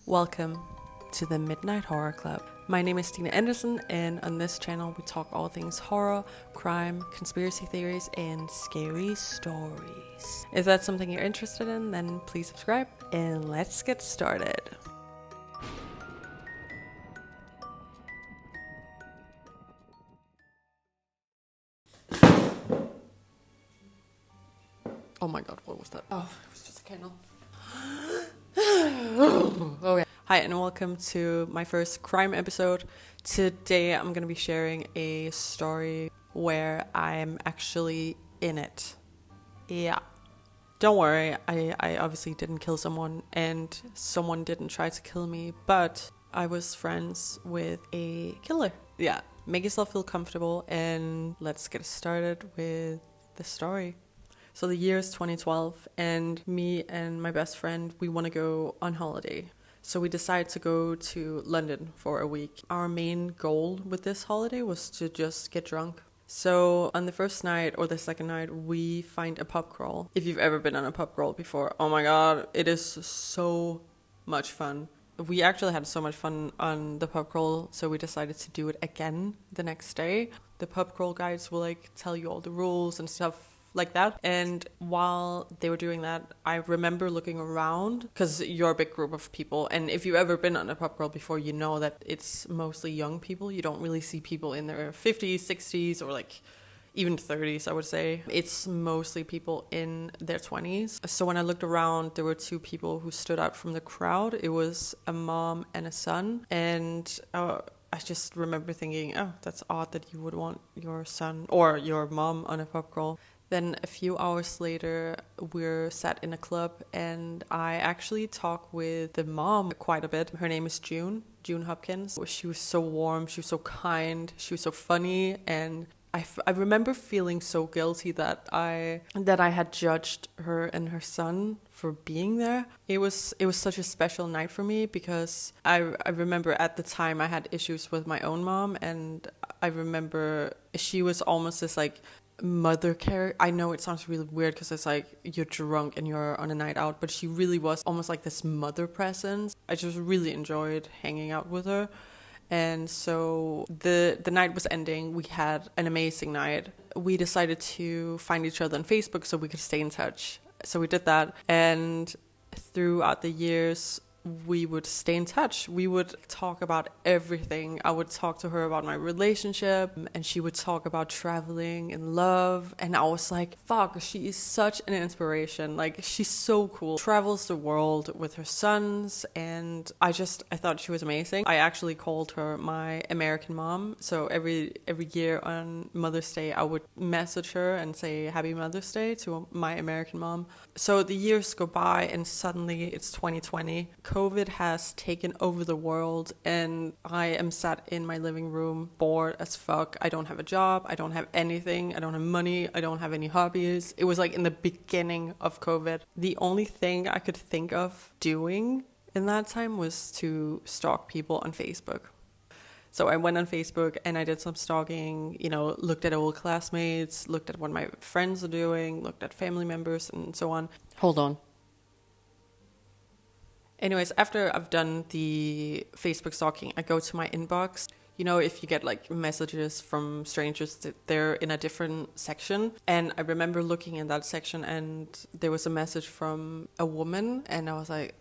Welcome to the Midnight Horror Club. My name is Stina Anderson, and on this channel we talk all things horror, crime, conspiracy theories, and scary stories. If that's something you're interested in, then please subscribe, and let's get started. Oh my god, what was that? Oh, it was just a candle. Okay. Hi and welcome to my first crime episode. Today I'm going to be sharing a story where I'm actually in it. Yeah. Don't worry, I obviously didn't kill someone and someone didn't try to kill me, but I was friends with a killer. Yeah. Make yourself feel comfortable and let's get started with the story. So the year is 2012 and me and my best friend, we want to go on holiday. So we decided to go to London for a week. Our main goal with this holiday was to just get drunk. So on the first night or the second night, we find a pub crawl. If you've ever been on a pub crawl before, oh my god, it is so much fun. We actually had so much fun on the pub crawl, so we decided to do it again the next day. The pub crawl guides will tell you all the rules and stuff like that. And while they were doing that, I remember looking around because you're a big group of people. And if you've ever been on a pub crawl before, you know that it's mostly young people. You don't really see people in their 50s, 60s, or even 30s, I would say. It's mostly people in their 20s. So when I looked around, there were two people who stood out from the crowd. It was a mom and a son. And I just remember thinking, oh, that's odd that you would want your son or your mom on a pub crawl. Then a few hours later, we're sat in a club and I actually talk with the mom quite a bit. Her name is June Hopkins. She was so warm, she was so kind, she was so funny, and I remember feeling so guilty that I had judged her and her son for being there. It was such a special night for me because I remember at the time I had issues with my own mom, and I remember she was almost this mother care. I know it sounds really weird because it's you're drunk and you're on a night out, but she really was almost like this mother presence. I just really enjoyed hanging out with her. And so the night was ending. We had an amazing night. We decided to find each other on Facebook so we could stay in touch. So we did that, and throughout the years we would stay in touch. We would talk about everything. I would talk to her about my relationship, and she would talk about traveling and love. And I was like, fuck, she is such an inspiration. She's so cool. Travels the world with her sons, and I thought she was amazing. I actually called her my American mom. So every year on Mother's Day, I would message her and say Happy Mother's Day to my American mom. So the years go by, and suddenly it's 2020. COVID has taken over the world, and I am sat in my living room bored as fuck. I don't have a job. I don't have anything. I don't have money. I don't have any hobbies. It was in the beginning of COVID. The only thing I could think of doing in that time was to stalk people on Facebook. So I went on Facebook and I did some stalking, looked at old classmates, looked at what my friends are doing, looked at family members and so on. Hold on. Anyways, after I've done the Facebook stalking, I go to my inbox. If you get messages from strangers, they're in a different section. And I remember looking in that section and there was a message from a woman, and I was like,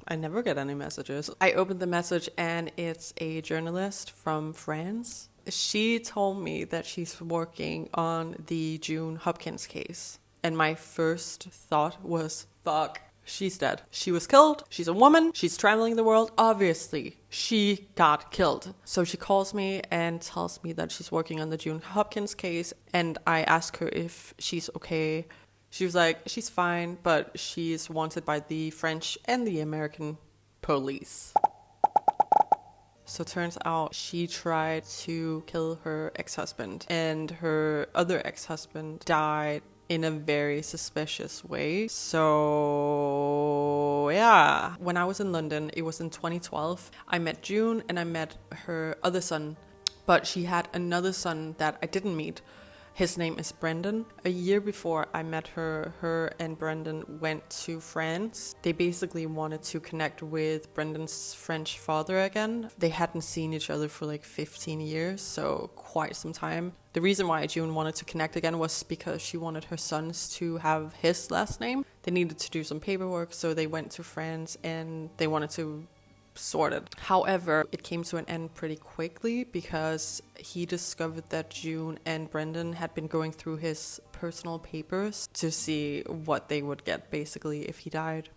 I never get any messages. I opened the message and it's a journalist from France. She told me that she's working on the June Hopkins case. And my first thought was, fuck. She's dead. She was killed. She's a woman. She's traveling the world. Obviously, she got killed. So she calls me and tells me that she's working on the June Hopkins case. And I ask her if she's okay. She was like, she's fine, but she's wanted by the French and the American police. So it turns out she tried to kill her ex-husband, and her other ex-husband died in a very suspicious way. So yeah, when I was in London, it was in 2012, I met June and I met her other son, but she had another son that I didn't meet. His name is Brendan. A year before I met her and Brendan went to France. They basically wanted to connect with Brendan's French father again. They hadn't seen each other for like 15 years, so quite some time. The reason why June wanted to connect again was because she wanted her sons to have his last name. They needed to do some paperwork, so they went to France and they wanted to sorted. However, it came to an end pretty quickly because he discovered that June and Brendan had been going through his personal papers to see what they would get basically if he died.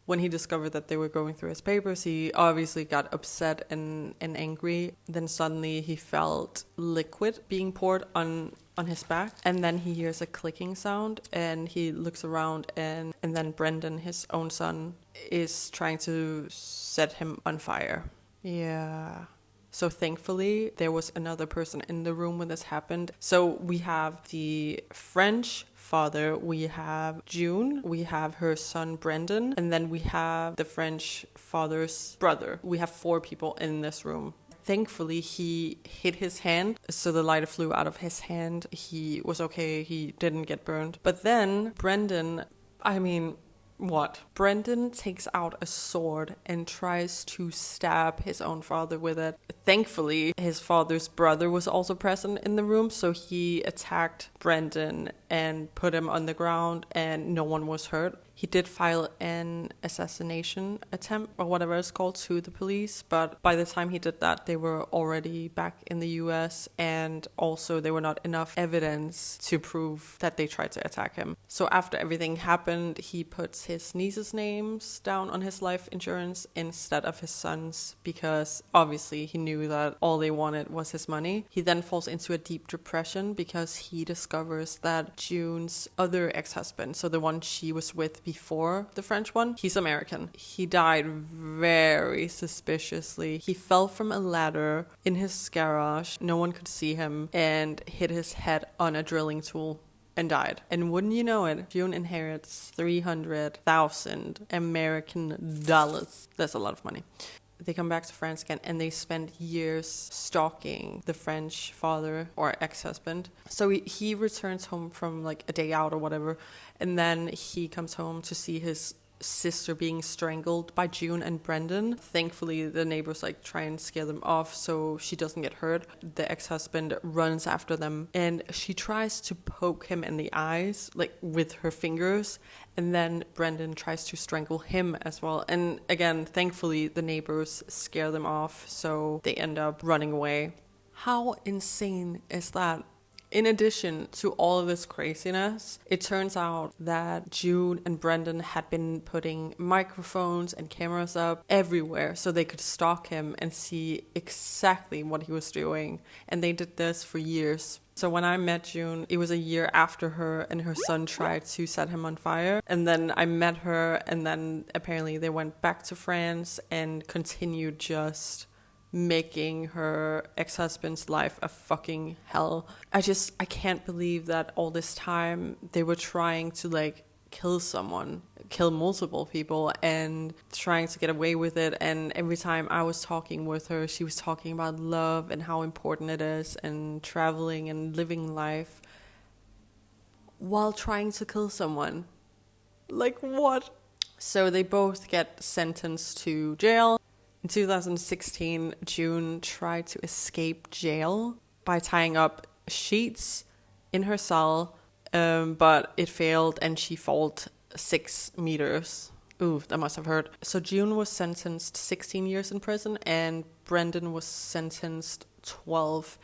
When he discovered that they were going through his papers, he obviously got upset and angry. Then suddenly he felt liquid being poured on his back, and then he hears a clicking sound and he looks around and then Brendan, his own son, is trying to set him on fire. Yeah. So thankfully there was another person in the room when this happened. So we have the French father, we have June, we have her son Brendan, and then we have the French father's brother. We have 4 people in this room. Thankfully, he hit his hand, so the lighter flew out of his hand. He was okay, he didn't get burned. But then Brendan, Brendan takes out a sword and tries to stab his own father with it. Thankfully, his father's brother was also present in the room, so he attacked Brendan and put him on the ground and no one was hurt. He did file an assassination attempt or whatever it's called to the police, but by the time he did that, they were already back in the US, and also there were not enough evidence to prove that they tried to attack him. So after everything happened, he puts his niece's names down on his life insurance instead of his son's because obviously he knew that all they wanted was his money. He then falls into a deep depression because he discovers that June's other ex-husband, so the one she was with before the French one, he's American. He died very suspiciously. He fell from a ladder in his garage. No one could see him and hit his head on a drilling tool and died. And wouldn't you know it, June inherits $300,000 American dollars. That's a lot of money. They come back to France again and they spend years stalking the French father or ex-husband. So he returns home from like a day out or whatever, and then he comes home to see his sister being strangled by June and Brendan. Thankfully, the neighbors like try and scare them off so she doesn't get hurt. The ex-husband runs after them and she tries to poke him in the eyes like with her fingers, and then Brendan tries to strangle him as well. And again, thankfully, the neighbors scare them off so they end up running away. How insane is that? In addition to all of this craziness, it turns out that June and Brendan had been putting microphones and cameras up everywhere so they could stalk him and see exactly what he was doing. And they did this for years. So when I met June, it was a year after her and her son tried to set him on fire. And then I met her, and then apparently they went back to France and continued just making her ex-husband's life a fucking hell. I can't believe that all this time they were trying to like kill someone, kill multiple people, and trying to get away with it. And every time I was talking with her, she was talking about love and how important it is, and traveling and living life while trying to kill someone. Like what? So they both get sentenced to jail. In 2016, June tried to escape jail by tying up sheets in her cell, but it failed and she fell 6 meters. Ooh, that must have hurt. So June was sentenced 16 years in prison and Brendan was sentenced 12.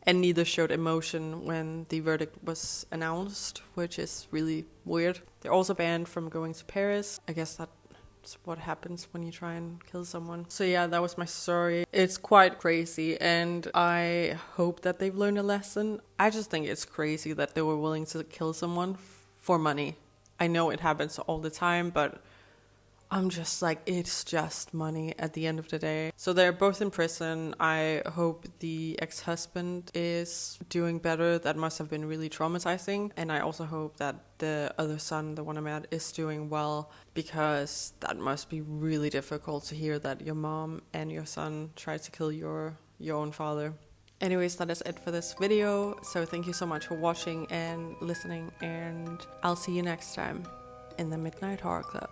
And neither showed emotion when the verdict was announced, which is really weird. They're also banned from going to Paris. I guess that's what happens when you try and kill someone. So yeah, that was my story. It's quite crazy and I hope that they've learned a lesson. I just think it's crazy that they were willing to kill someone for money. I know it happens all the time, but I'm just like, it's just money at the end of the day. So they're both in prison. I hope the ex-husband is doing better. That must have been really traumatizing. And I also hope that the other son, the one I'm at, is doing well, because that must be really difficult to hear that your mom and your son tried to kill your own father. Anyways, that is it for this video. So thank you so much for watching and listening, and I'll see you next time in the Midnight Horror Club.